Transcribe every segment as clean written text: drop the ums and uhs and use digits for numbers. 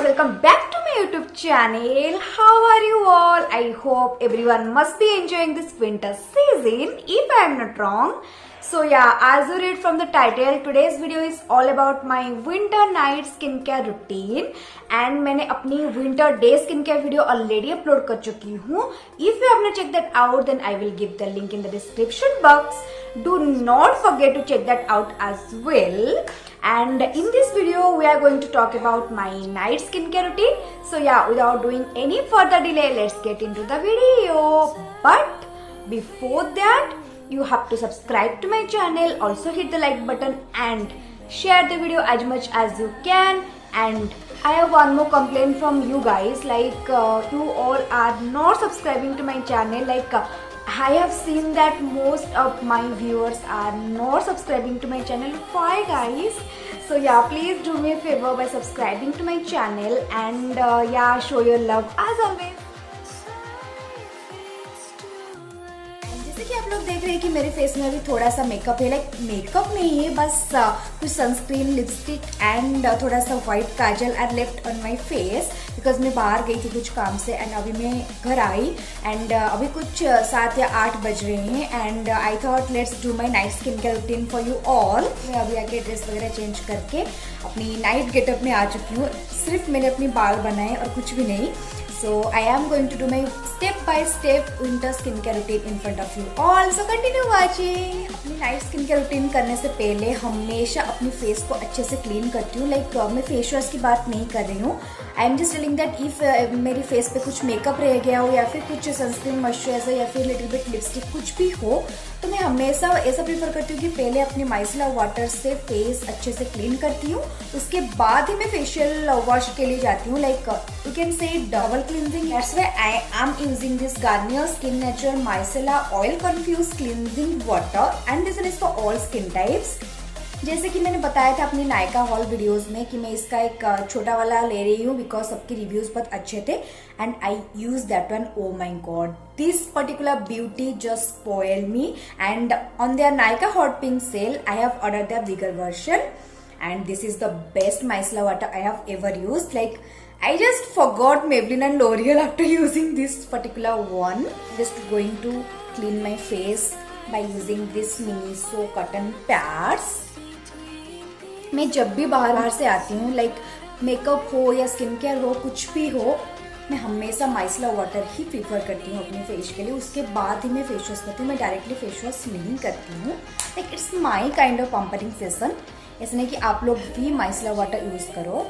Welcome back to my YouTube channel. How are you all? I hope everyone must be enjoying this winter season, if I am not wrong. So yeah, as you read from the title, today's video is all about my winter night skincare routine. And मैंने अपनी winter day skincare video already upload कर चुकी हूँ. If you have not checked that out, then I will give the link in the description box. Do not forget to check that out as well. And in this video, we are going to talk about my night skincare routine. So yeah, without doing any further delay, let's get into the video. But before that, you have to subscribe to my channel, also hit the like button and share the video as much as you can. And I have one more complaint from you guys, like you all are not subscribing to my channel. Like I have seen that most of my viewers are not subscribing to my channel. Why guys? So yeah, please do me a favor by subscribing to my channel and yeah, show your love as always. जैसे कि आप लोग देख रहे हैं कि मेरे face में अभी थोड़ा सा मेकअप है, लाइक मेकअप नहीं है, बस कुछ सनस्क्रीन, लिपस्टिक एंड थोड़ा सा white kajal are left on my face because मैं बाहर गई थी कुछ काम से एंड अभी मैं घर आई एंड अभी कुछ 7 या 8 बज रहे हैं and I thought let's do my night skin care routine for you all. मैं अभी आके ड्रेस वगैरह चेंज करके अपनी नाइट गेटअप में आ चुकी हूँ. सिर्फ मैंने अपनी बाल बनाए और कुछ भी नहीं. So I am going to do my step-by-step winter skincare routine in front of you all. So continue watching. अपनी नाइट स्किन केयर रूटीन करने से पहले हमेशा अपनी फेस को अच्छे से क्लीन करती हूँ. लाइक मैं फेस वॉश की बात नहीं कर रही हूँ. I am just telling that if मेरी फेस पे कुछ मेकअप रह गया हो या फिर कुछ सनस्क्रीन, मॉइस्चराइजर या फिर लिटिल बिट लिपस्टिक कुछ भी हो तो मैं हमेशा ऐसा प्रीफर करती हूँ कि पहले अपने माइसला वाटर से फेस अच्छे से क्लीन करती हूँ. उसके बाद ही मैं फेशियल वॉश के लिए जाती हूँ. Like you can say double cleansing. That's why I am using this Garnier skin natural micellar oil confuse cleansing water and this is for all skin types. जैसे कि मैंने बताया था अपनी नायका हॉल वीडियोस में कि मैं इसका एक छोटा वाला ले रही हूँ बिकॉज सबके रिव्यूज बहुत अच्छे थे and I use that one. Oh my God, this particular beauty just spoil me and on their Nykaa hot pink sale I have ordered the bigger version and this is the best micellar water I have ever used. Like I just forgot Maybelline and L'Oreal after using this particular one. Just going to clean my face by using this Miniso cotton pads. मैं जब भी बाहर से आती हूँ, like makeup हो या skin care हो, कुछ भी हो, मैं हमेशा माइसला वाटर ही प्रीफर करती हूँ अपने फेस के लिए. उसके बाद ही मैं फेस वॉश करती हूँ. मैं डायरेक्टली फेस वॉश नहीं करती हूँ. Like it's my kind of pampering session. ऐसा नहीं कि आप लोग भी माइसला वाटर यूज करो.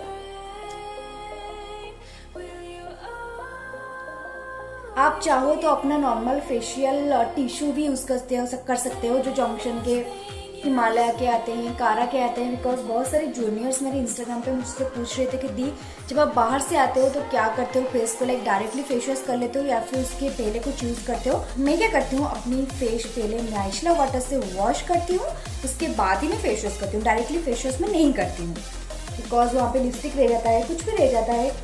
आप चाहो तो अपना नॉर्मल फेशियल टिश्यू भी यूज कर सकते हो जो जॉनसन के, हिमालय के आते हैं, कारा के आते हैं. बिकॉज बहुत सारे जूनियर्स मेरे इंस्टाग्राम पे मुझसे पूछ रहे थे कि दी जब आप बाहर से आते हो तो क्या करते हो फेस को, लाइक डायरेक्टली फेस वॉश कर लेते हो या फिर उसके पहले कुछ यूज करते हो. मैं क्या करती हूँ, अपनी फेस पहले माइसला वाटर से वॉश करती हूँ, उसके बाद ही मैं फेस वॉश करती हूँ. डायरेक्टली फेस वॉश में नहीं करती हूँ बिकॉज वहाँ पे लिपस्टिक रह जाता है, कुछ भी रह जाता है.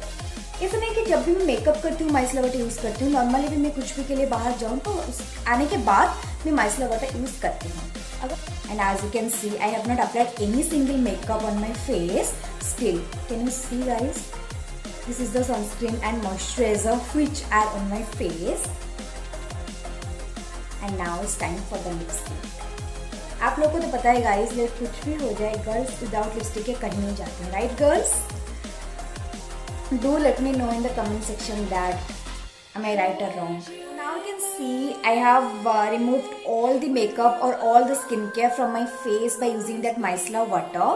ऐसा नहीं कि जब भी मैं मेकअप करती हूँ माइसला वाटर यूज करती हूँ. नॉर्मली भी मैं कुछ भी के लिए बाहर जाऊँ तो आने के बाद मैं माइसला वाटर यूज करती हूँ. And as you can see, I have not applied any single makeup on my face. Still, can you see guys? This is the sunscreen and moisturizer which are on my face. And now it's time for the lipstick. आप लोगों को तो पता है guys, like कुछ भी हो जाए, girls without lipstick के कहीं नहीं जाते हैं, right girls? Do let me know in the comment section that am I right or wrong. Now you can see I have removed all the makeup or all the skincare from my face by using that micellar water.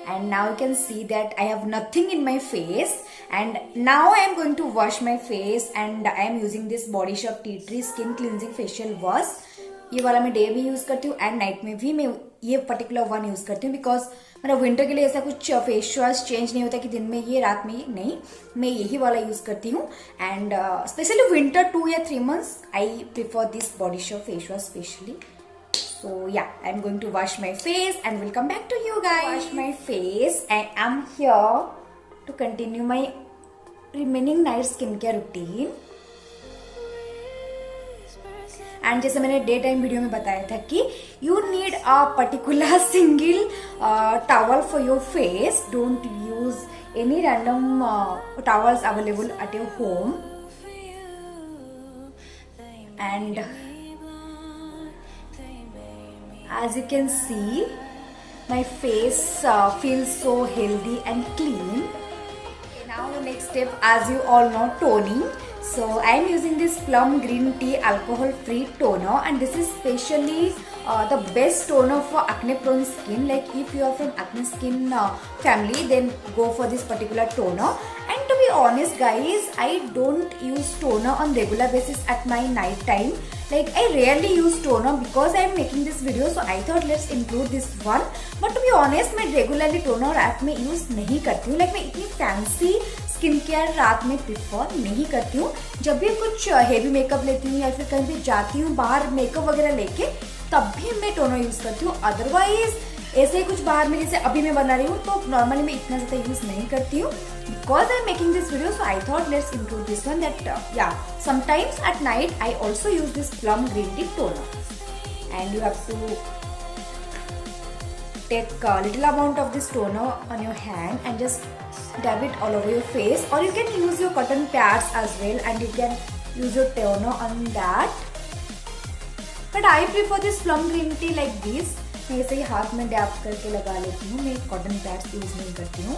And now you can see that I have nothing in my face. And now I am going to wash my face and I am using this Body Shop Tea Tree Skin Cleansing Facial Wash. ये वाला मैं day भी use करती हूँ and night में भी मैं ये पर्टिकुलर वन यूज करती हूँ बिकॉज मेरा विंटर के लिए ऐसा कुछ फेस वॉश चेंज नहीं होता कि दिन में ये रात में ये नहीं. मैं यही वाला यूज करती हूँ एंड स्पेशली विंटर 2 या 3 months I prefer this body shop face wash specially. So yeah, I'm going to wash my face and will come back to you guys. Wash my face and I'm here to continue my remaining night skincare routine. And जैसे मैंने day time video में बताया था कि you need a particular single towel for your face. Don't use any random towels available at your home. And as you can see, my face feels so healthy and clean. Now the next step, as you all know, toning. So I am using this plum green tea alcohol free toner, and this is specially the best toner for acne prone skin. Like if you are from acne skin family, then go for this particular toner. And to be honest guys, I don't use toner on regular basis at my night time. Like I rarely use toner because I am making this video, so I thought let's include this one. But to be honest, मैं regularly toner रात में use नहीं करती हूँ. Like मैं इतनी fancy skin care रात में प्रिफर नहीं करती हूँ. जब भी कुछ हेवी मेकअप लेती हूँ या फिर कहीं भी जाती हूँ बाहर मेकअप वगैरह लेके, तब भी मैं टोनर यूज करती हूँ. अदरवाइज ऐसे ही कुछ बाहर में जैसे अभी मैं बना रही हूँ तो नॉर्मली मैं इतना ज़्यादा यूज नहीं करती हूँ. Because I'm making this video, so I thought let's include this one. That yeah, sometimes at night I also use this plum green tea toner, and you have to take a little amount of this toner on your hand and just dab it all over your face, or you can use your cotton pads as well and you can use your toner on that. But I prefer this plum green tea like this. मैं ऐसे ही हाथ में dab करके लगा लेती हूँ. मैं cotton pads use नहीं करती हूँ.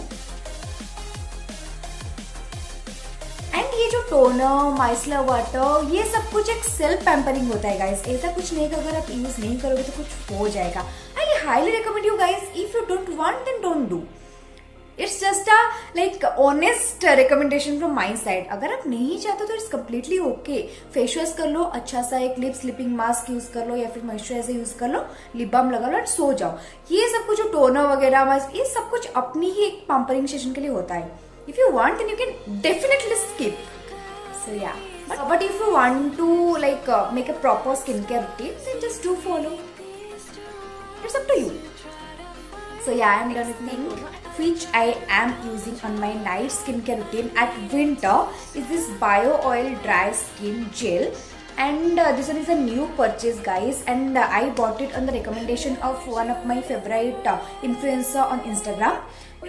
एंड ये जो टोनर, माइसलर वाटर, ये सब कुछ एक सेल्फ पैम्परिंग होता है गाइस. ऐसा कुछ नहीं कि अगर आप यूज नहीं करोगे तो कुछ हो जाएगा. I highly recommend you guys, if you don't want then don't do. It's just a like honest recommendation from my side. अगर आप नहीं चाहते तो it's completely okay. Face wash कर लो, अच्छा सा एक लिप स्लिपिंग मास्क यूज कर लो या फिर मॉइस्चराइजर यूज कर लो, लिप बाम लगा लो और सो जाओ. ये सब कुछ जो टोनर वगैरह मास्क, ये सब कुछ अपनी ही एक पैम्परिंग सेशन के लिए होता है. If you want, then you can definitely skip. So yeah, but if you want to like make a proper skincare routine, then just do follow. It's up to you. So yeah, I am done with thing which I am using on my night skincare routine at winter is this Bio Oil Dry Skin Gel. And this one is a new purchase guys, and I bought it on the recommendation of one of my favorite influencer on Instagram,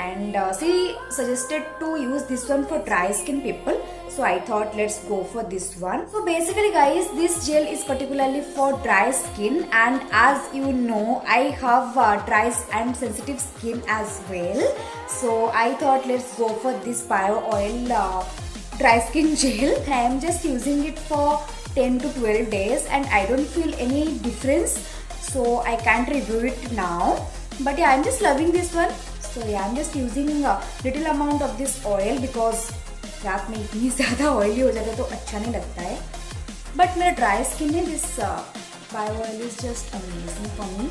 and she suggested to use this one for dry skin people, so I thought let's go for this one. So basically guys, this gel is particularly for dry skin, and as you know I have dry and sensitive skin as well, so I thought let's go for this Bio Oil dry skin gel. I am just using it for 10 to 12 days and I don't feel any difference, so I can't review it now. But yeah, I'm just loving this one. So yeah, I'm just using a little amount of this oil because रात में इतनी ज़्यादा oily हो जाता है तो अच्छा नहीं लगता है. बट मेरा ड्राई स्किन है, this bio oil is just amazing for me.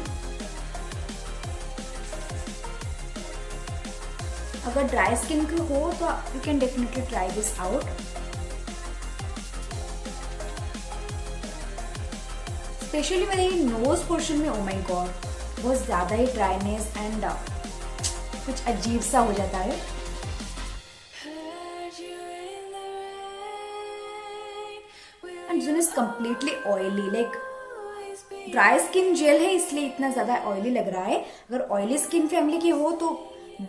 अगर ड्राई स्किन की हो तो you can definitely try this out. Specially मेरे नोज पोर्शन में, ओ माय गॉड, बहुत ज़्यादा ही ड्राइनेस एंड कुछ अजीब सा हो जाता है. And this is completely oily. Like dry skin gel है इसलिए इतना ज़्यादा ऑयली लग रहा है. अगर ऑयली स्किन फैमिली की हो तो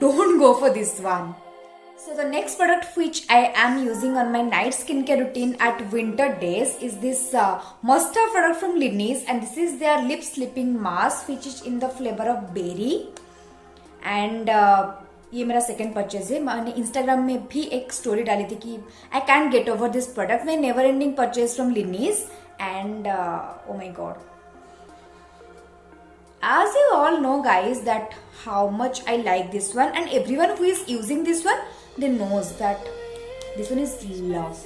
don't go for this one. So the next product which I am using on my night skincare routine at winter days is this mustard product from Lineage, and this is their lip slipping mask which is in the flavor of berry. And ये मेरा second purchase है. मैंने Instagram में भी एक story डाली थी कि I can get over this product. My never ending purchase from Lineage, and oh my god, as you all know guys that how much I like this one, and everyone who is using this one, they knows that this one is love.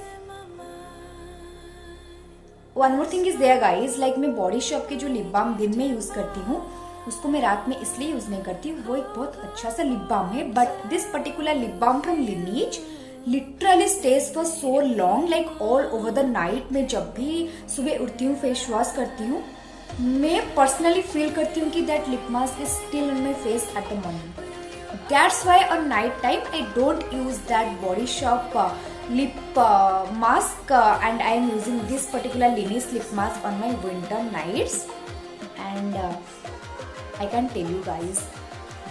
One more thing is there guys, like मैं body shop के जो lip balm दिन में use करती हूँ उसको मैं रात में इसलिए यूज नहीं करती. वो एक बहुत अच्छा सा लिप बाम है, but this particular lip balm from Lineage literally stays for so long, like all over the night. मैं जब भी सुबह उठती हूँ, फेस वॉश करती हूँ, मैं पर्सनली फील करती हूँ कि that lip mask is still on my face at the morning. That's why on night time I don't use that Body Shop lip mask, and I am using this particular Lineage lip mask on my winter nights. And I can tell you guys,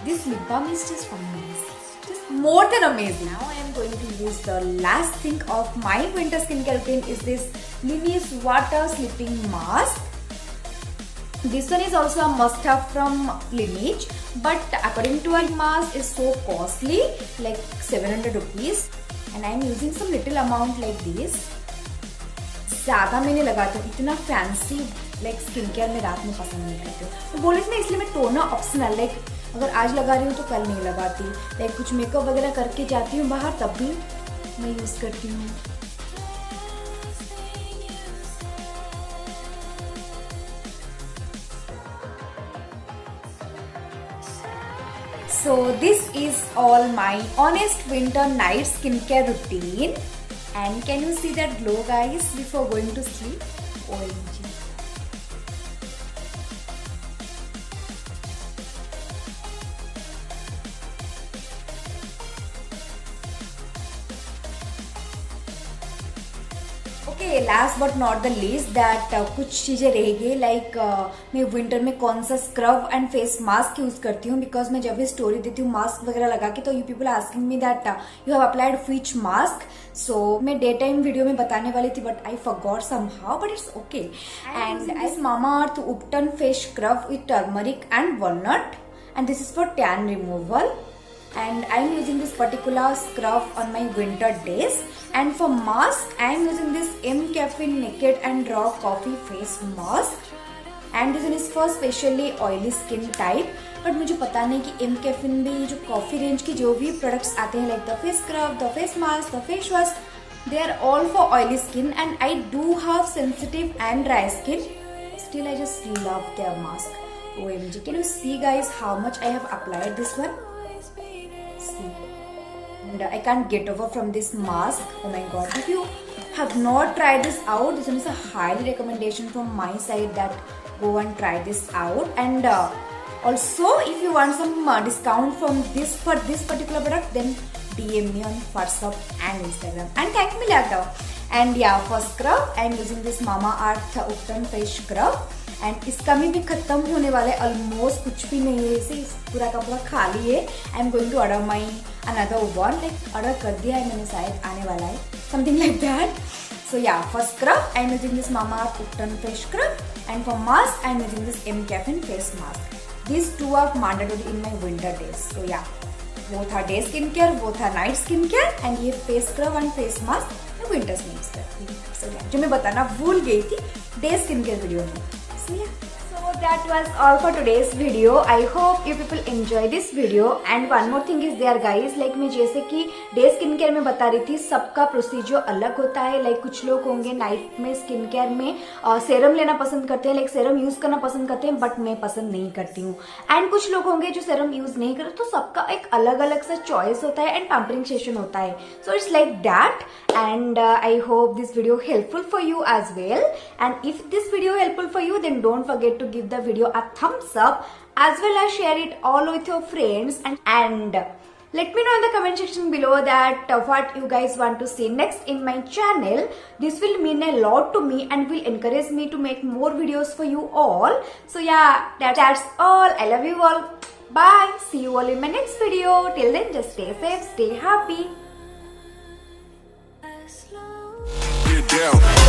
this lip balm is just amazing, just more than amazing. Now I am going to use the last thing of my winter skincare routine is this Lineage Water Sleeping Mask. This one is also a must have from Lineage, but according to our mask is so costly, like 700 rupees, and I am using some little amount like this. ज़्यादा मैं नहीं लगाती हूँ, इतना fancy like skin care में रात में पसंद नहीं करती हूँ, तो बोले ना इसलिए मैं टोनर ऑप्शनल लाइक अगर आज लगा रही हूँ तो कल नहीं लगाती, लाइक कुछ मेकअप वगैरह करके जाती हूँ बाहर तब भी मैं यूज़ करती हूँ. So this is all my honest winter night skincare routine. And can you see that glow, guys, before going to sleep? OMG. Okay, last but not the least that कुछ चीज़ें रहेगी लाइक मैं winter में कौन सा scrub and face mask use करती हूँ, because मैं जब भी स्टोरी देती हूँ मास्क वगैरह लगा के तो you people asking me that you have applied which mask. So मैं डे टाइम वीडियो में बताने वाली थी but I forgot somehow, but it's okay. And this Mamaearth ubtan face scrub with turmeric and walnut, and this is for tan removal. And I am using this particular scrub on my winter days. And for mask, I am using this M Caffeine Naked and Raw Coffee Face Mask. And this one is for specially oily skin type. But मुझे पता नहीं कि M Caffeine भी जो coffee range के जो भी products आते हैं, like the face scrub, the face mask, the face wash, they are all for oily skin. And I do have sensitive and dry skin. Still, I just love their mask. OMG! Can you see, guys, how much I have applied this one? And I can't get over from this mask. Oh my god, if you have not tried this out, this one is a highly recommendation from my side that go and try this out. And also if you want some discount from this for this particular product, then DM me on WhatsApp and Instagram and thank me later. And yeah, for scrub I am using this Mamaearth Upton face scrub. And इसका भी खत्म होने वाला है, almost कुछ भी नहीं है, इसे पूरा का पूरा खाली है. I am going to order my another one, like order कर दिया है मैंने, शायद आने वाला है, something like that. So yeah, for scrub I am using this Mamaearth Upton face scrub, and for mask I am using this M Caffeine face mask. These two are mandatory in my winter days. So yeah, वो था day skin care, वो था night skin care, and ये face scrub and face mask मैं winters में use करती हूँ. सो या, जो मैं बताना भूल गई थी डे स्किन केयर वीडियो में. So that was all for today's video. I hope you people enjoy this video. And one more thing is there, guys. Like मैं जैसे कि डे स्किन केयर में बता रही थी, सबका प्रोसीजर अलग होता है. लाइक कुछ लोग होंगे नाइट में स्किन केयर में सेरम लेना पसंद करते हैं, लाइक सेरम यूज करना पसंद करते हैं, बट मैं पसंद नहीं करती हूँ. एंड कुछ लोग होंगे जो सेरम यूज नहीं करते, तो सबका एक अलग अलग सा चॉइस होता है एंड पैम्परिंग सेशन होता है. So it's like that. And I hope this video helpful for you as well. And if this video helpful for you, then don't forget to give the video a thumbs up, as well as share it all with your friends. And let me know in the comment section below that what you guys want to see next in my channel. This will mean a lot to me and will encourage me to make more videos for you all. So yeah, that's all. I love you all. Bye. See you all in my next video. Till then, just stay safe, stay happy. Get down.